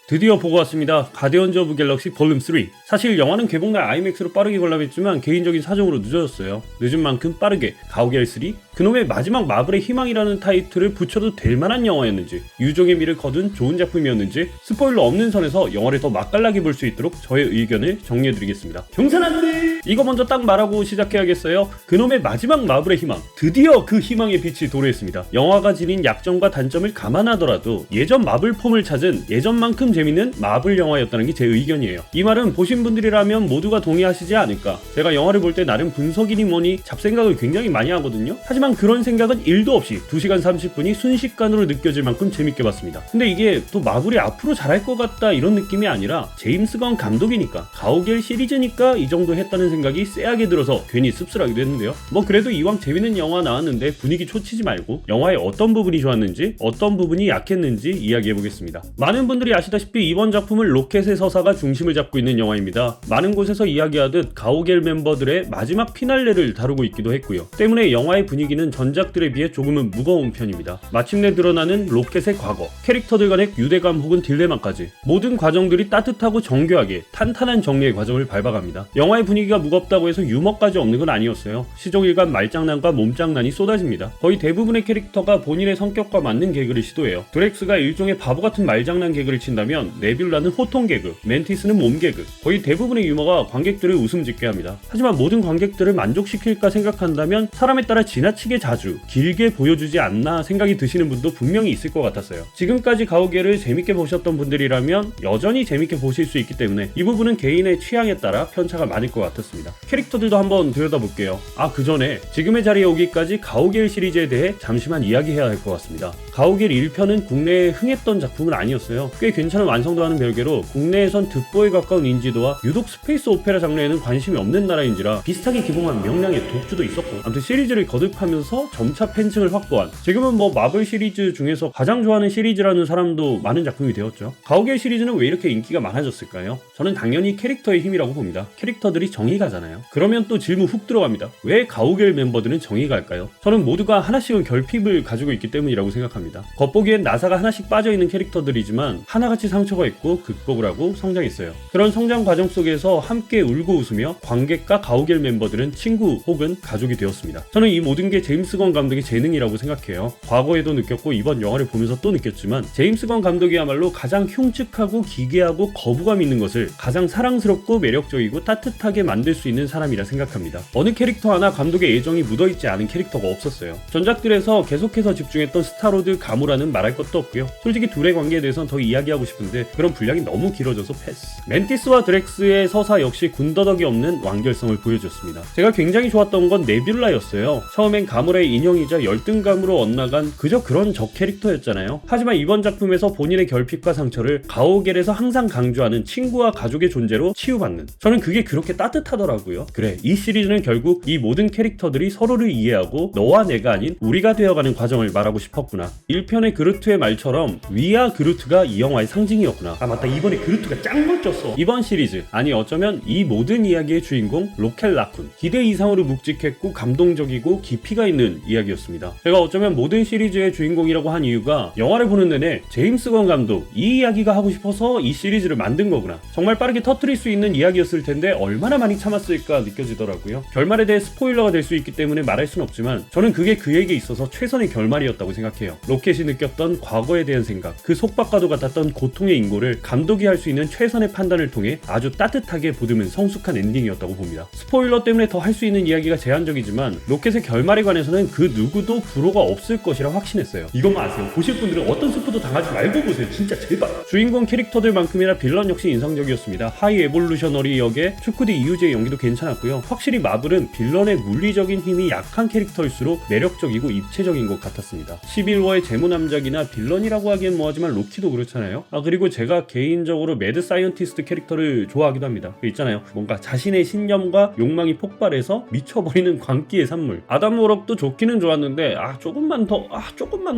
드디어 보고 왔습니다. 가디언즈 오브 갤럭시 볼륨 3. 사실 영화는 개봉날 아이맥스로 빠르게 관람했지만 개인적인 사정으로 늦어졌어요. 늦은 만큼 빠르게 가오갤 3? 그놈의 마지막 마블의 희망이라는 타이틀을 붙여도 될 만한 영화였는지, 유종의 미를 거둔 좋은 작품이었는지 스포일러 없는 선에서 영화를 더 맛깔나게 볼 수 있도록 저의 의견을 정리해드리겠습니다. 경산 안돼! 이거 먼저 딱 말하고 시작해야겠어요. 그놈의 마지막 마블의 희망, 드디어 그 희망의 빛이 도래했습니다. 영화가 지닌 약점과 단점을 감안하더라도 예전 마블 폼을 찾은 예전만큼 재밌는 마블 영화였다는 게 제 의견이에요. 이 말은 보신 분들이라면 모두가 동의하시지 않을까. 제가 영화를 볼 때 나름 분석이니 뭐니 잡생각을 굉장히 많이 하거든요. 하지만 그런 생각은 1도 없이 2시간 30분이 순식간으로 느껴질 만큼 재밌게 봤습니다. 근데 이게 또 마블이 앞으로 잘할 것 같다 이런 느낌이 아니라 제임스 건 감독이니까, 가오갤 시리즈니까 이 정도 했다는 생각이 쎄하게 들어서 괜히 씁쓸하기도 했는데요. 뭐 그래도 이왕 재밌는 영화 나왔는데 분위기 초치지 말고 영화의 어떤 부분이 좋았는지, 어떤 부분이 약했는지 이야기해보겠습니다. 많은 분들이 아시다시피 이번 작품은 로켓의 서사가 중심을 잡고 있는 영화입니다. 많은 곳에서 이야기하듯 가오갤 멤버들의 마지막 피날레를 다루고 있기도 했고요. 때문에 영화의 분위기는 전작들에 비해 조금은 무거운 편입니다. 마침내 드러나는 로켓의 과거, 캐릭터들 간의 유대감 혹은 딜레마까지 모든 과정들이 따뜻하고 정교하게 탄탄한 정리의 과정을 밟아갑니다. 영화의 분위기가 무겁다고 해서 유머까지 없는 건 아니었어요. 시종일관 말장난과 몸장난이 쏟아집니다. 거의 대부분의 캐릭터가 본인의 성격과 맞는 개그를 시도해요. 드렉스가 일종의 바보 같은 말장난 개그를 친다면 네뷸라는 호통 개그, 멘티스는 몸 개그, 거의 대부분의 유머가 관객들을 웃음 짓게 합니다. 하지만 모든 관객들을 만족시킬까 생각한다면 사람에 따라 지나치게 자주, 길게 보여주지 않나 생각이 드시는 분도 분명히 있을 것 같았어요. 지금까지 가오갤을 재밌게 보셨던 분들이라면 여전히 재밌게 보실 수 있기 때문에 이 부분은 개인의 취향에 따라 편차가 많을 것 같았습니다. 캐릭터들도 한번 들여다볼게요. 그 전에 지금의 자리에 오기까지 가오갤 시리즈에 대해 잠시만 이야기해야 할 것 같습니다. 가오갤 1편은 국내에 흥했던 작품은 아니었어요. 꽤 괜찮은 완성도와는 별개로 국내에선 득보에 가까운 인지도와 유독 스페이스 오페라 장르에는 관심이 없는 나라인지라 비슷하게 기봉한 명량의 독주도 있었고, 아무튼 시리즈를 거듭하면서 점차 팬층을 확보한, 지금은 뭐 마블 시리즈 중에서 가장 좋아하는 시리즈라는 사람도 많은 작품이 되었죠. 가오갤 시리즈는 왜 이렇게 인기가 많아졌을까요? 저는 당연히 캐릭터의 힘이라고 봅니다. 캐릭터들이 정이 가잖아요. 그러면 또 질문 훅 들어갑니다. 왜 가오갤 멤버들은 정이 갈까요? 저는 모두가 하나씩은 결핍을 가지고 있기 때문이라고 생각합니다. 겉보기엔 나사가 하나씩 빠져있는 캐릭터들이지만 하나같이 상처가 있고 극복을 하고 성장했어요. 그런 성장 과정 속에서 함께 울고 웃으며 관객과 가오갤 멤버들은 친구 혹은 가족이 되었습니다. 저는 이 모든 게 제임스 건 감독의 재능이라고 생각해요. 과거에도 느꼈고 이번 영화를 보면서 또 느꼈지만 제임스 건 감독이야말로 가장 흉측하고 기괴하고 거부감 있는 것을 가장 사랑스럽고 매력적이고 따뜻하게 만들 수 있는 사람이라 생각합니다. 어느 캐릭터 하나 감독의 애정이 묻어있지 않은 캐릭터가 없었어요. 전작들에서 계속해서 집중했던 스타로드, 가무라는 말할 것도 없고요. 솔직히 둘의 관계에 대해서는 더 이야기하고 싶은데 그런 분량이 너무 길어져서 패스. 멘티스와 드렉스의 서사 역시 군더더기 없는 완결성을 보여줬습니다. 제가 굉장히 좋았던 건 네뷸라였어요. 처음엔 가무라의 인형이자 열등감으로 엇나간 그저 그런 적 캐릭터였잖아요. 하지만 이번 작품에서 본인의 결핍과 상처를 가오갤에서 항상 강조하는 친구와 가족의 존재로 치유받는, 저는 그게 그렇게 따뜻하더라고요. 그래, 이 시리즈는 결국 이 모든 캐릭터들이 서로를 이해하고 너와 내가 아닌 우리가 되어가는 과정을 말하고 싶었구나. 1편의 그루트의 말처럼 위아 그루트가 이 영화의 상징이었구나. 맞다, 이번에 그루트가 짱 멋졌어. 이번 시리즈, 아니 어쩌면 이 모든 이야기의 주인공 로켓 라쿤, 기대 이상으로 묵직했고 감동적이고 깊이가 있는 이야기였습니다. 제가 어쩌면 모든 시리즈의 주인공이라고 한 이유가 영화를 보는 내내 제임스 건 감독, 이 이야기가 하고 싶어서 이 시리즈를 만든 거구나, 정말 빠르게 터뜨릴 수 있는 이야기였을 텐데 얼마나 많이 참았을까 느껴지더라고요. 결말에 대해 스포일러가 될 수 있기 때문에 말할 순 없지만 저는 그게 그에게 있어서 최선의 결말이었다고 생각해요. 로켓이 느꼈던 과거에 대한 생각, 그 속박과도 같았던 고통의 인고를 감독이 할 수 있는 최선의 판단을 통해 아주 따뜻하게 보듬은 성숙한 엔딩이었다고 봅니다. 스포일러 때문에 더 할 수 있는 이야기가 제한적이지만 로켓의 결말에 관해서는 그 누구도 불호가 없을 것이라 확신했어요. 이것만 아세요. 보실 분들은 어떤 스포도 당하지 말고 보세요. 진짜 제발. 주인공 캐릭터들만큼이나 빌런 역시 인상적이었습니다. 하이 에볼루셔너리 역의 추쿠디 이유지의 연기도 괜찮았고요. 확실히 마블은 빌런의 물리적인 힘이 약한 캐릭터일수록 매력적이고 입체적인 것 같았습니다. 11호의 제모남작이나 빌런이라고 하기엔 뭐하지만 로키도 그렇잖아요. 그리고 제가 개인적으로 매드 사이언티스트 캐릭터를 좋아하기도 합니다. 있잖아요, 뭔가 자신의 신념과 욕망이 폭발해서 미쳐버리는 광기의 산물. 아담 워럭도 좋기는 좋았는데 조금만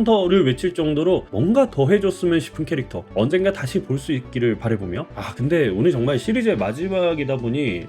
더를 외칠 정도로 뭔가 더 해줬으면 싶은 캐릭터, 언젠가 다시 볼 수 있기를 바라보며, 근데 오늘 정말 시리즈의 마지막이다 보니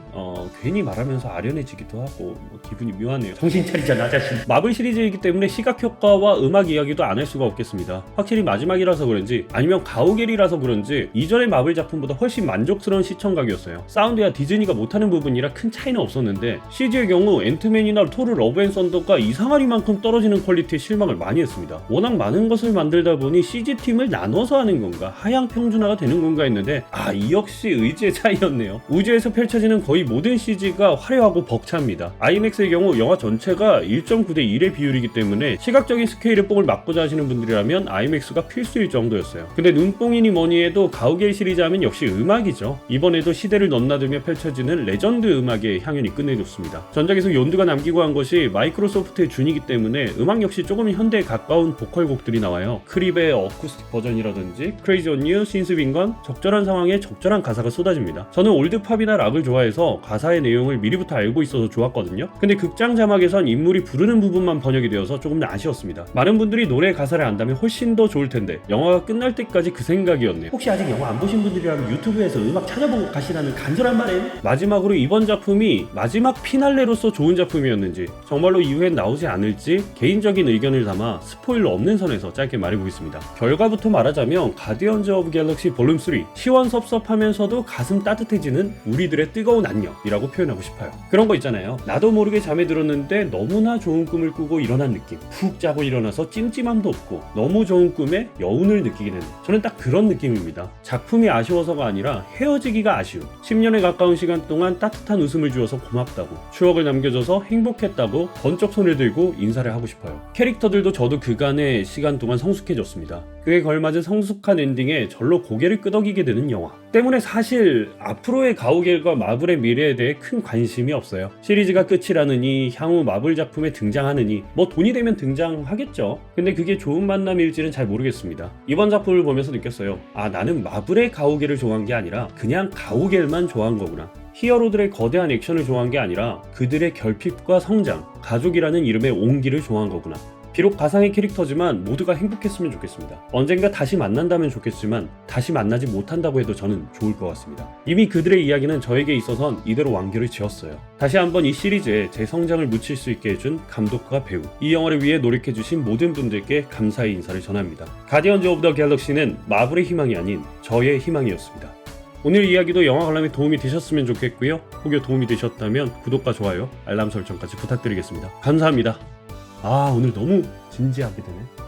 괜히 말하면서 아련해지기도 하고 기분이 묘하네요. 정신 차리자 나 자신. 마블 시리즈이기 때문에 시각 효과와 음악 이야기도 안 할 수가 없겠습니다. 확실히 마지막이라서 그런지, 아니면 가오갤이라서 개봉이라서 그런지 이전의 마블 작품보다 훨씬 만족스러운 시청각이었어요. 사운드야 디즈니가 못하는 부분이라 큰 차이는 없었는데 CG의 경우 앤트맨이나 토르 러브 앤 썬더가 이상하리만큼 떨어지는 퀄리티에 실망을 많이 했습니다. 워낙 많은 것을 만들다 보니 CG팀을 나눠서 하는 건가 하향 평준화가 되는 건가 했는데 이 역시 의지의 차이였네요. 우주에서 펼쳐지는 거의 모든 CG가 화려하고 벅찹니다. IMAX의 경우 영화 전체가 1.9대 1의 비율이기 때문에 시각적인 스케일의 뽕을 막고자 하시는 분들이라면 IMAX가 필수일 정도였어요. 근데 눈뽕이니 뭐니 해도 가오갤 시리즈 하면 역시 음악이죠. 이번에도 시대를 넘나들며 펼쳐지는 레전드 음악의 향연이 끝내줬습니다. 전작에서 연두가 남기고 한 것이 마이크로소프트의 준이기 때문에 음악 역시 조금 현대에 가까운 보컬곡들이 나와요. 크립의 어쿠스틱 버전이라든지 크레이지 온 유, 신스 빈건 적절한 상황에 적절한 가사가 쏟아집니다. 저는 올드팝이나 락을 좋아해서 가사의 내용을 미리부터 알고 있어서 좋았거든요. 근데 극장 자막에선 인물이 부르는 부분만 번역이 되어서 조금 아쉬웠습니다. 많은 분들이 노래 가사를 안다면 훨씬 더 좋을 텐데 영화가 끝날 때까지 그 생각이었네요. 혹시 아직 영화 안 보신 분들이라면 유튜브에서 음악 찾아보고 가시라는 간절한 말에 마지막으로 이번 작품이 마지막 피날레로서 좋은 작품이었는지 정말로 이후엔 나오지 않을지 개인적인 의견을 담아 스포일러 없는 선에서 짧게 말해보겠습니다. 결과부터 말하자면 가디언즈 오브 갤럭시 볼륨 3 시원섭섭하면서도 가슴 따뜻해지는 우리들의 뜨거운 안녕이라고 표현하고 싶어요. 그런 거 있잖아요. 나도 모르게 잠에 들었는데 너무나 좋은 꿈을 꾸고 일어난 느낌. 푹 자고 일어나서 찜찜함도 없고 너무 좋은 꿈에 여운을 느끼게 되는, 저는 딱 그런 느낌입니다. 작품이 아쉬워서가 아니라 헤어지기가 아쉬운, 10년에 가까운 시간 동안 따뜻한 웃음을 주어서 고맙다고, 추억을 남겨줘서 행복했다고 번쩍 손을 들고 인사를 하고 싶어요. 캐릭터들도 저도 그간의 시간 동안 성숙해졌습니다. 그에 걸맞은 성숙한 엔딩에 절로 고개를 끄덕이게 되는 영화 때문에 사실 앞으로의 가오갤과 마블의 미래에 대해 큰 관심이 없어요. 시리즈가 끝이라느니 향후 마블 작품에 등장하느니 뭐 돈이 되면 등장하겠죠. 근데 그게 좋은 만남일지는 잘 모르겠습니다. 이번 작품을 보면서 느꼈어요. 나는 마블의 가오갤을 좋아한 게 아니라 그냥 가오갤만 좋아한 거구나. 히어로들의 거대한 액션을 좋아한 게 아니라 그들의 결핍과 성장, 가족이라는 이름의 온기를 좋아한 거구나. 비록 가상의 캐릭터지만 모두가 행복했으면 좋겠습니다. 언젠가 다시 만난다면 좋겠지만 다시 만나지 못한다고 해도 저는 좋을 것 같습니다. 이미 그들의 이야기는 저에게 있어선 이대로 완결을 지었어요. 다시 한번 이 시리즈에 제 성장을 묻힐 수 있게 해준 감독과 배우, 이 영화를 위해 노력해주신 모든 분들께 감사의 인사를 전합니다. 가디언즈 오브 더 갤럭시는 마블의 희망이 아닌 저의 희망이었습니다. 오늘 이야기도 영화 관람에 도움이 되셨으면 좋겠고요. 혹여 도움이 되셨다면 구독과 좋아요, 알람 설정까지 부탁드리겠습니다. 감사합니다. 오늘 너무 진지하게 되네.